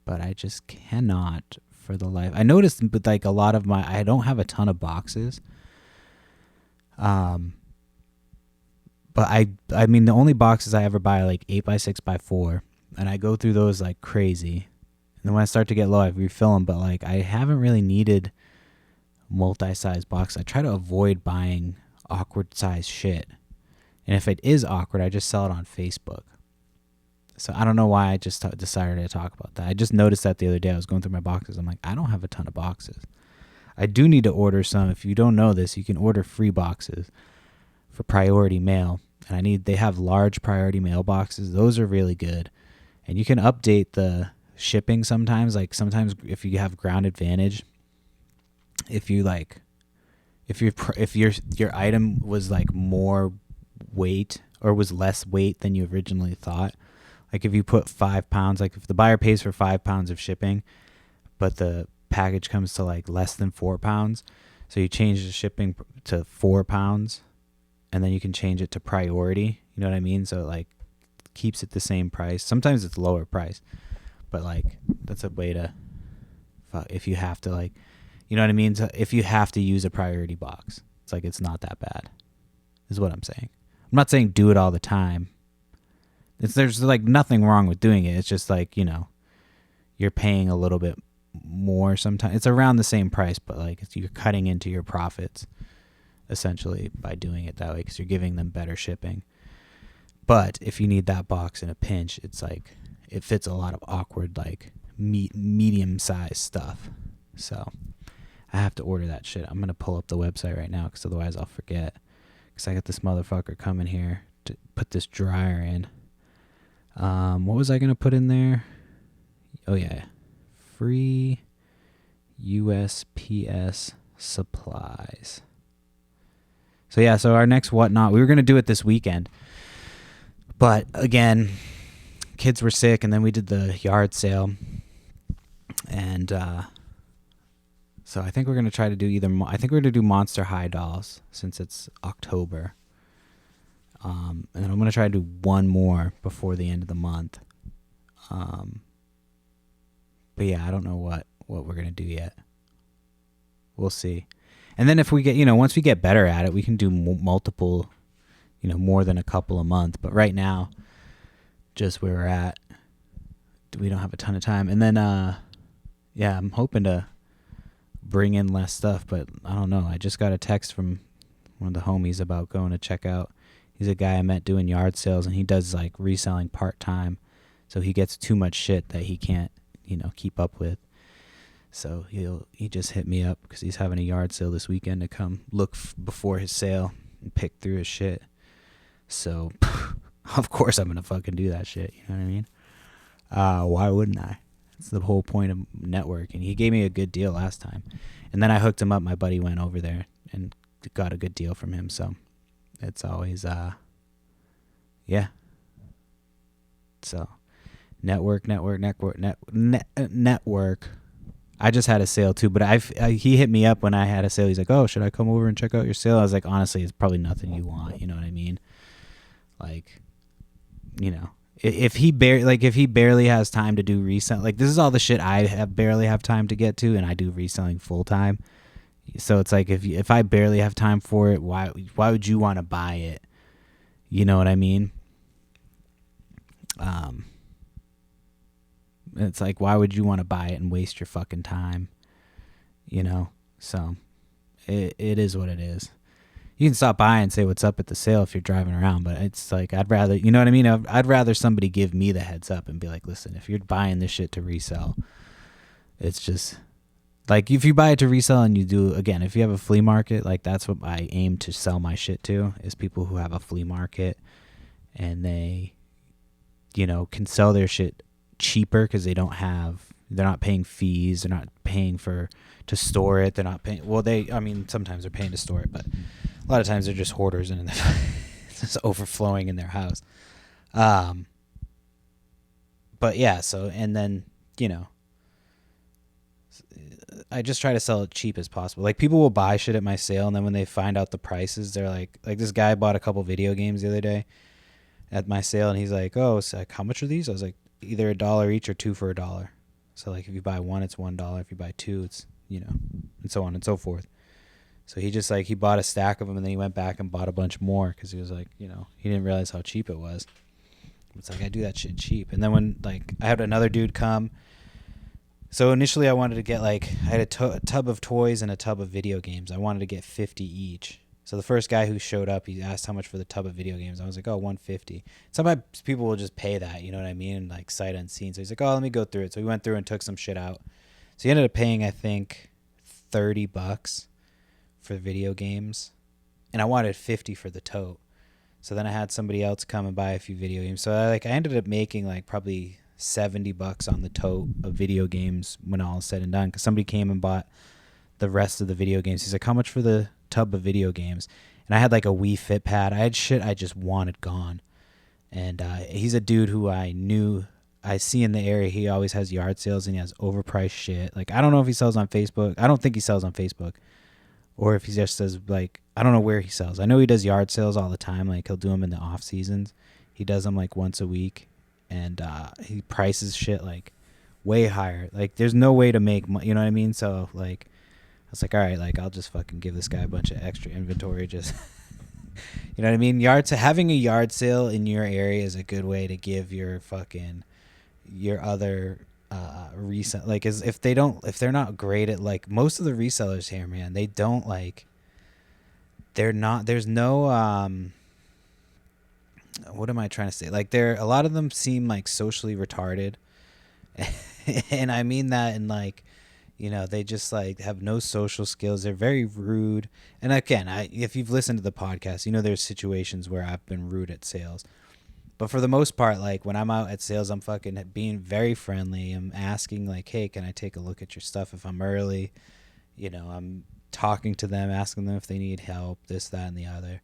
but I just cannot for the life. I noticed with like a lot of I don't have a ton of boxes. But I mean, the only boxes I ever buy are like 8x6x4, and I go through those like crazy. And then when I start to get low, I refill them. But like, I haven't really needed multi-size boxes. I try to avoid buying awkward size shit. And if it is awkward, I just sell it on Facebook. So I don't know why I just decided to talk about that. I just noticed that the other day. I was going through my boxes. I'm like, I don't have a ton of boxes. I do need to order some. If you don't know this, you can order free boxes for priority mail. And they have large priority mail boxes. Those are really good. And you can update the shipping sometimes. Like sometimes if you have ground advantage, if your item was like more weight or was less weight than you originally thought, like if you put 5 pounds, like if the buyer pays for 5 pounds of shipping, but the package comes to like less than 4 pounds, so you change the shipping to 4 pounds, and then you can change it to priority. You know what I mean? So it like keeps it the same price. Sometimes it's lower price. But, like, that's a way to, if you have to, like, you know what I mean? So if you have to use a priority box, it's like, it's not that bad, is what I'm saying. I'm not saying do it all the time, There's like nothing wrong with doing it. It's just like, you're paying a little bit more sometimes. It's around the same price, but like you're cutting into your profits essentially by doing it that way because you're giving them better shipping. But if you need that box in a pinch, it's like it fits a lot of awkward like medium-sized stuff. So I have to order that shit. I'm going to pull up the website right now because otherwise I'll forget. Because I got this motherfucker coming here to put this dryer in. What was I going to put in there? Oh, yeah. Free USPS supplies. So, yeah, so our next whatnot, we were going to do it this weekend. But, again, kids were sick, and then we did the yard sale. And so I think we're going to try to do I think we're going to do Monster High dolls since it's October. And then I'm going to try to do one more before the end of the month. But yeah, I don't know what we're going to do yet. We'll see. And then if we get, once we get better at it, we can do multiple, more than a couple a month. But right now, just where we're at, we don't have a ton of time. And then, yeah, I'm hoping to bring in less stuff, but I don't know. I just got a text from one of the homies about going to check out. He's a guy I met doing yard sales, and he does like reselling part-time. So he gets too much shit that he can't, keep up with. So he just hit me up because he's having a yard sale this weekend to come look before his sale and pick through his shit. So, of course I'm going to fucking do that shit. You know what I mean? Why wouldn't I? That's the whole point of networking. He gave me a good deal last time. And then I hooked him up. My buddy went over there and got a good deal from him. So it's always, yeah. So network. I just had a sale too, but he hit me up when I had a sale. He's like, "Oh, should I come over and check out your sale?" I was like, "Honestly, it's probably nothing you want." You know what I mean? Like, if he barely has time to do resell, like this is all the shit I barely have time to get to, and I do reselling full time. So it's like if I barely have time for it, why would you want to buy it? You know what I mean? It's like, why would you want to buy it and waste your fucking time? So it is what it is. You can stop by and say what's up at the sale if you're driving around, but it's like, I'd rather, you know what I mean? I'd rather somebody give me the heads up and be like, listen, if you're buying this shit to resell, it's just like, if you buy it to resell and you do, again, if you have a flea market, like that's what I aim to sell my shit to, is people who have a flea market and they, can sell their shit cheaper because they're not paying fees, they're not paying to store it, they're not paying, sometimes they're paying to store it, but a lot of times they're just hoarders and it's just overflowing in their house. But yeah, so, and then, I just try to sell it cheap as possible. Like, people will buy shit at my sale, and then when they find out the prices, they're like this guy bought a couple video games the other day at my sale, and he's like, "Oh, so like, how much are these?" I was like, either $1 each or 2 for $1. So like if you buy one, it's $1. If you buy two, it's, and so on and so forth. So he just he bought a stack of them, and then he went back and bought a bunch more because he was like, he didn't realize how cheap it was. It's like, I do that shit cheap. And then when I had another dude come, so initially I wanted to get I had a tub of toys and a tub of video games. I wanted to get 50 each. So the first guy who showed up, he asked how much for the tub of video games. I was like, oh, $150. Sometimes people will just pay that, you know what I mean? And sight unseen. So he's like, oh, let me go through it. So we went through and took some shit out. So he ended up paying, I think, $30 for the video games. And I wanted 50 for the tote. So then I had somebody else come and buy a few video games. So I ended up making probably $70 on the tote of video games when all is said and done. Because somebody came and bought the rest of the video games. He's like, how much for the tub of video games? And I had a Wii Fit pad. I had shit I just wanted gone. And he's a dude who I see in the area. He always has yard sales and he has overpriced shit. I don't know if he sells on Facebook. I don't think he sells on Facebook, or if he just does I don't know where he sells. I know he does yard sales all the time. He'll do them in the off seasons. He does them once a week, and he prices shit way higher. There's no way to make money, you know what I mean? So I was like, all right, I'll just fucking give this guy a bunch of extra inventory just You know what I mean? Having a yard sale in your area is a good way to give your other resell, like, is if they're not great at, like, most of the resellers here, man, they don't, like, they're not, there's no what am I trying to say? Like, a lot of them seem like socially retarded. And I mean that in, like, they just, like, have no social skills. They're very rude. And again, if you've listened to the podcast, there's situations where I've been rude at sales. But for the most part, like, when I'm out at sales, I'm fucking being very friendly. I'm asking, like, hey, can I take a look at your stuff if I'm early? I'm talking to them, asking them if they need help, this, that, and the other.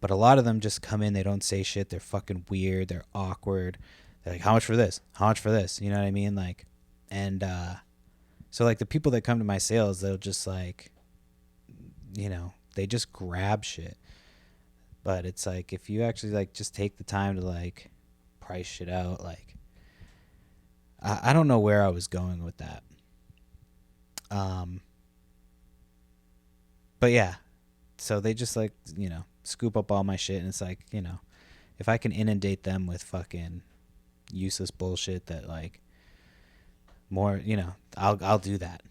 But a lot of them just come in, they don't say shit. They're fucking weird. They're awkward. They're like, how much for this? How much for this? You know what I mean? Like, and so, like, the people that come to my sales, they'll just, like, they just grab shit. But it's like, if you actually, like, just take the time to, like, price shit out, like, I don't know where I was going with that. But yeah, so they just, like, scoop up all my shit, and it's like, if I can inundate them with fucking useless bullshit that, like, more, I'll do that.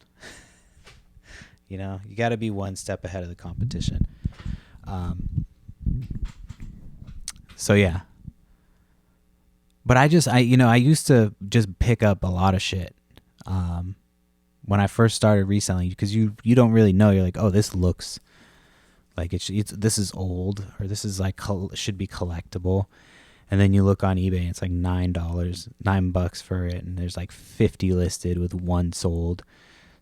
You got to be one step ahead of the competition. So yeah. But I used to just pick up a lot of shit when I first started reselling, because you don't really know. You're like, oh, this looks like this is old, or this is, like, should be collectible. And then you look on eBay and it's like $9 for it, and there's like 50 listed with one sold.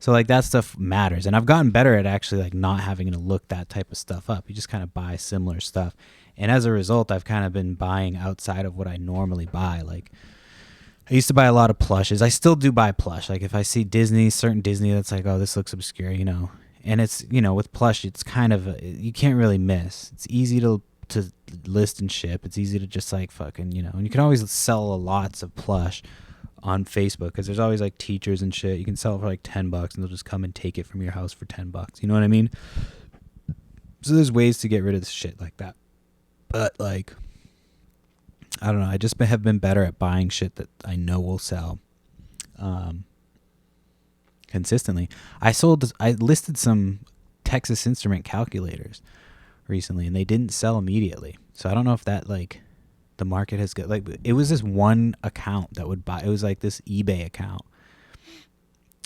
So, like, that stuff matters. And I've gotten better at actually, like, not having to look that type of stuff up. You just kind of buy similar stuff. And as a result, I've kind of been buying outside of what I normally buy. Like, I used to buy a lot of plushes. I still do buy plush. Like, if I see certain Disney that's like, oh, this looks obscure, And it's, with plush, it's kind of, you can't really miss. It's easy to list and ship. It's easy to just, like, fucking, and you can always sell lots of plush on Facebook, because there's always, like, teachers and shit. You can sell it for like $10 and they'll just come and take it from your house for $10. You know what I mean? So there's ways to get rid of this shit like that. But, like, I don't know. I just have been better at buying shit that I know will sell consistently. I listed some Texas Instrument calculators recently, and they didn't sell immediately. So I don't know if that, like, the market has got, like, it was this one account that would buy. It was like this eBay account.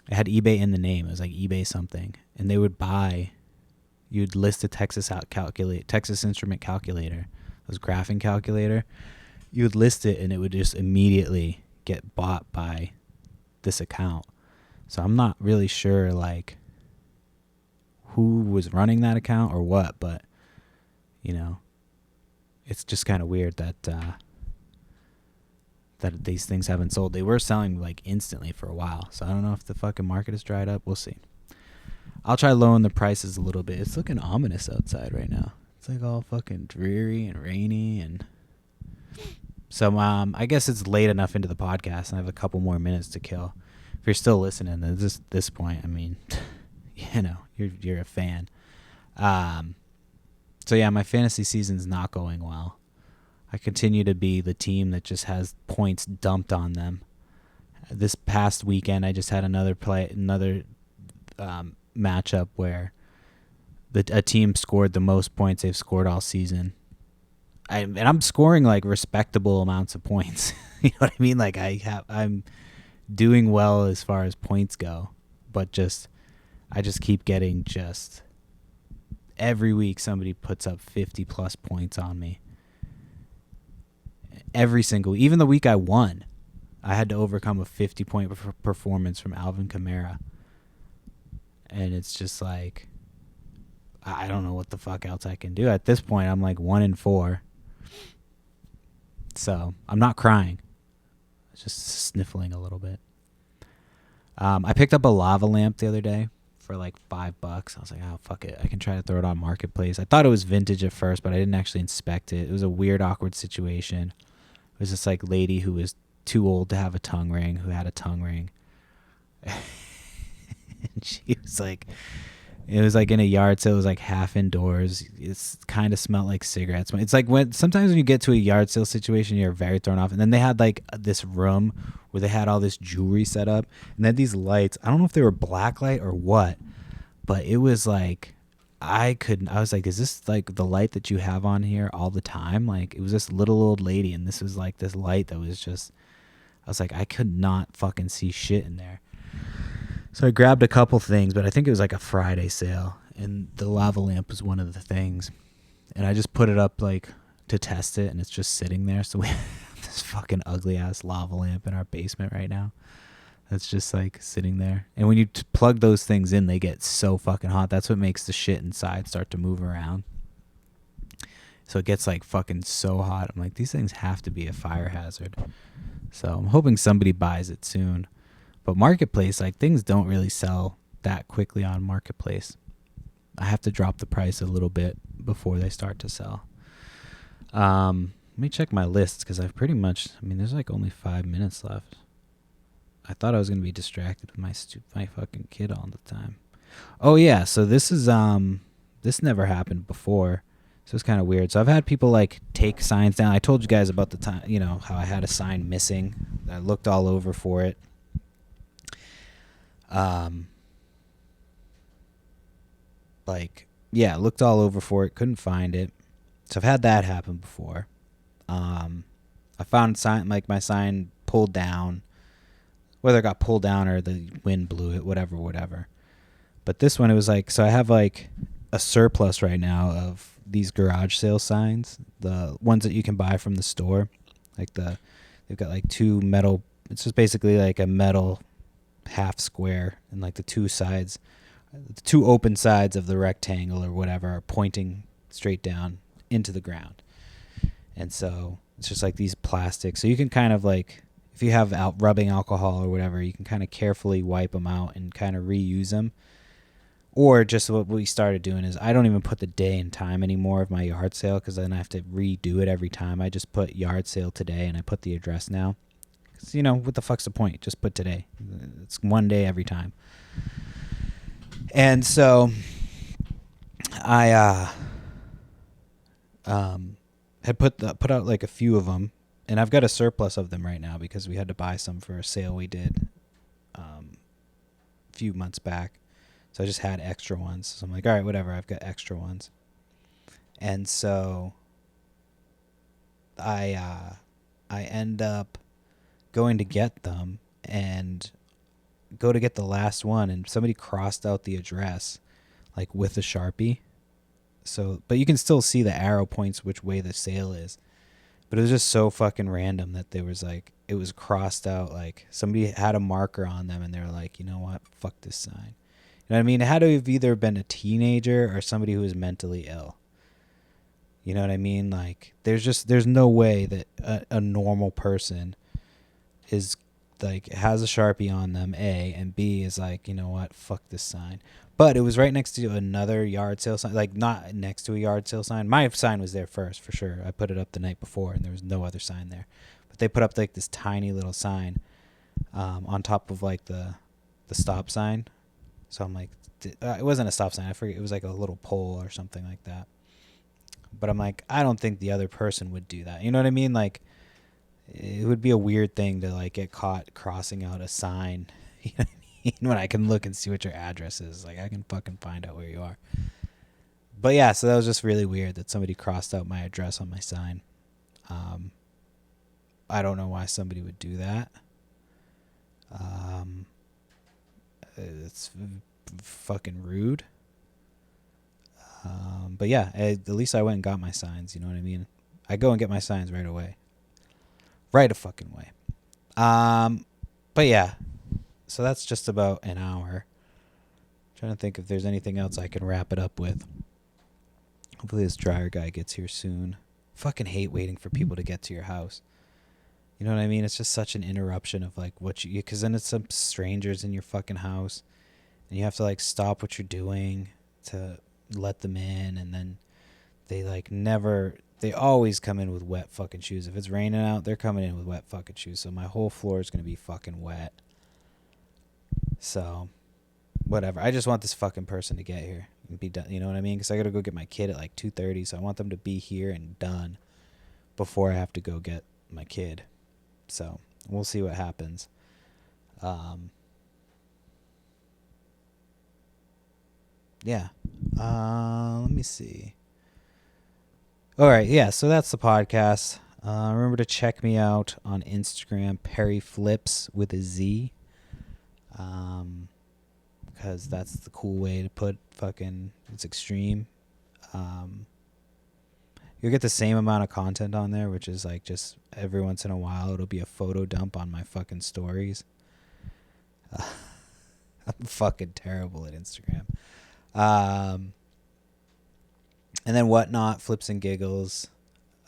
It had eBay in the name. It was like eBay something, and they would buy. You'd list a Texas Instrument calculator, this graphing calculator. You would list it, and it would just immediately get bought by this account. So I'm not really sure, like, who was running that account or what, but it's just kind of weird that that these things haven't sold. They were selling, like, instantly for a while, so I don't know if the fucking market has dried up. We'll see. I'll try lowering the prices a little bit. It's looking ominous outside right now. It's like all fucking dreary and rainy, and so I guess it's late enough into the podcast, and I have a couple more minutes to kill. If you're still listening at this point, I mean, you're a fan. So yeah, my fantasy season's not going well. I continue to be the team that just has points dumped on them. This past weekend, I just had another matchup where a team scored the most points they've scored all season. I'm scoring, like, respectable amounts of points. You know what I mean? Like, I'm doing well as far as points go, but I just keep getting every week somebody puts up 50 plus points on me. Every single, even the week I won, I had to overcome a 50-point performance from Alvin Kamara. And it's just like, I don't know what the fuck else I can do. At this point, I'm like 1-4. So I'm not crying. Just sniffling a little bit. I picked up a lava lamp the other day for like $5. I was like, oh, fuck it. I can try to throw it on Marketplace. I thought it was vintage at first, but I didn't actually inspect it. It was a weird, awkward situation. It was this, like, lady who was too old to have a tongue ring, who had a tongue ring. And she was like, It was like in a yard sale. It was like half indoors. It's kind of smelled like cigarettes. It's like when sometimes when you get to a yard sale situation, you're very thrown off. And then they had like this room where they had all this jewelry set up, and they had these lights. I don't know if they were black light or what, but it was like I was like, is this like the light that you have on here all the time? Like it was this little old lady, and this was like this light that was just. I was like, I could not fucking see shit in there. So I grabbed a couple things, but I think it was like a Friday sale, and the lava lamp was one of the things. And I just put it up like to test it, and it's just sitting there. So we have this fucking ugly ass lava lamp in our basement right now. That's just like sitting there. And when you plug those things in, they get so fucking hot. That's what makes the shit inside start to move around. So it gets like fucking so hot. I'm like, these things have to be a fire hazard. So I'm hoping somebody buys it soon. But Marketplace, like things don't really sell that quickly on Marketplace. I have to drop the price a little bit before they start to sell. Let me check my lists because I've pretty much, there's like only 5 minutes left. I thought I was going to be distracted with my fucking kid all the time. Oh yeah, so this is, this never happened before. So it's kind of weird. So I've had people like take signs down. I told you guys about the time, how I had a sign missing. I looked all over for it. Looked all over for it, couldn't find it. So I've had that happen before. I found my sign pulled down, whether it got pulled down or the wind blew it, whatever. But this one, it was like, so I have like a surplus right now of these garage sale signs, the ones that you can buy from the store. Like they've got like two metal, it's just basically like a metal half square, and like the two open sides of the rectangle or whatever are pointing straight down into the ground. And so it's just like these plastics. So you can kind of like, if you have rubbing alcohol or whatever, you can kind of carefully wipe them out and kind of reuse them. Or just what we started doing is I don't even put the day and time anymore of my yard sale, because then I have to redo it every time. I just put yard sale today and I put the address now. Because, what the fuck's the point? Just put today. It's one day every time. And so I had put out like a few of them, and I've got a surplus of them right now because we had to buy some for a sale we did a few months back. So I just had extra ones. So I'm like, all right, whatever. I've got extra ones. And so I end up going to get them and go to get the last one, and somebody crossed out the address like with a Sharpie. So, but you can still see the arrow points which way the sale is. But it was just so fucking random that there was like, it was crossed out, like somebody had a marker on them and they were like, you know what, fuck this sign. You know what I mean? It had to have either been a teenager or somebody who was mentally ill. You know what I mean? Like, there's no way that a normal person is like, has a Sharpie on them, A, and B is like, you know what, fuck this sign. But it was right next to another yard sale sign, like not next to a yard sale sign. My sign was there first, for sure. I put it up the night before and there was no other sign there. But they put up like this tiny little sign on top of like the stop sign. So I'm like, it wasn't a stop sign. I forget. It was like a little pole or something like that. But I'm like, I don't think the other person would do that. You know what I mean? Like, it would be a weird thing to like get caught crossing out a sign. You know what I mean? When I can look and see what your address is. Like, I can fucking find out where you are. But yeah, so that was just really weird that somebody crossed out my address on my sign. I don't know why somebody would do that. It's fucking rude. But yeah, at least I went and got my signs. You know what I mean? I go and get my signs right away. Right a fucking way. But yeah, so that's just about an hour. Trying to think if there's anything else I can wrap it up with. Hopefully this dryer guy gets here soon. Fucking hate waiting for people to get to your house. You know what I mean? It's just such an interruption of like what you, because then it's some strangers in your fucking house and you have to like stop what you're doing to let them in, and then they like they always come in with wet fucking shoes. If it's raining out, they're coming in with wet fucking shoes. So my whole floor is going to be fucking wet. So whatever. I just want this fucking person to get here and be done. You know what I mean? Because I got to go get my kid at like 2:30. So I want them to be here and done before I have to go get my kid. So we'll see what happens. Yeah. Let me see. All right. Yeah. So that's the podcast. Remember to check me out on Instagram, Perry Flips with a Z. Because that's the cool way to put fucking, it's extreme. You'll get the same amount of content on there, which is like just every once in a while it'll be a photo dump on my fucking stories. I'm fucking terrible at Instagram. And then Whatnot, Flips and Giggles,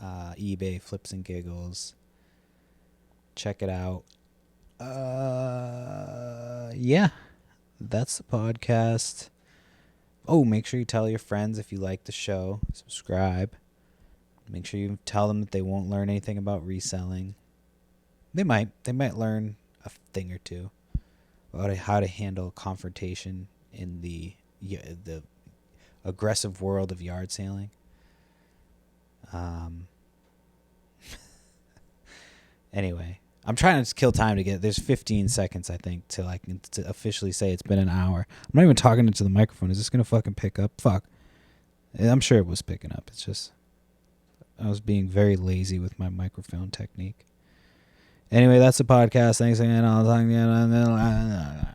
eBay, Flips and Giggles. Check it out. Yeah, that's the podcast. Oh, make sure you tell your friends if you like the show. Subscribe. Make sure you tell them that they won't learn anything about reselling. They might. They might learn a thing or two about how to handle confrontation in the aggressive world of yard sailing. Anyway, I'm trying to kill time to get. There's 15 seconds, I think, till I can to officially say it's been an hour. I'm not even talking into the microphone. Is this gonna fucking pick up? Fuck. I'm sure it was picking up. It's just I was being very lazy with my microphone technique. Anyway, that's the podcast. Thanks again. I'll talk to you.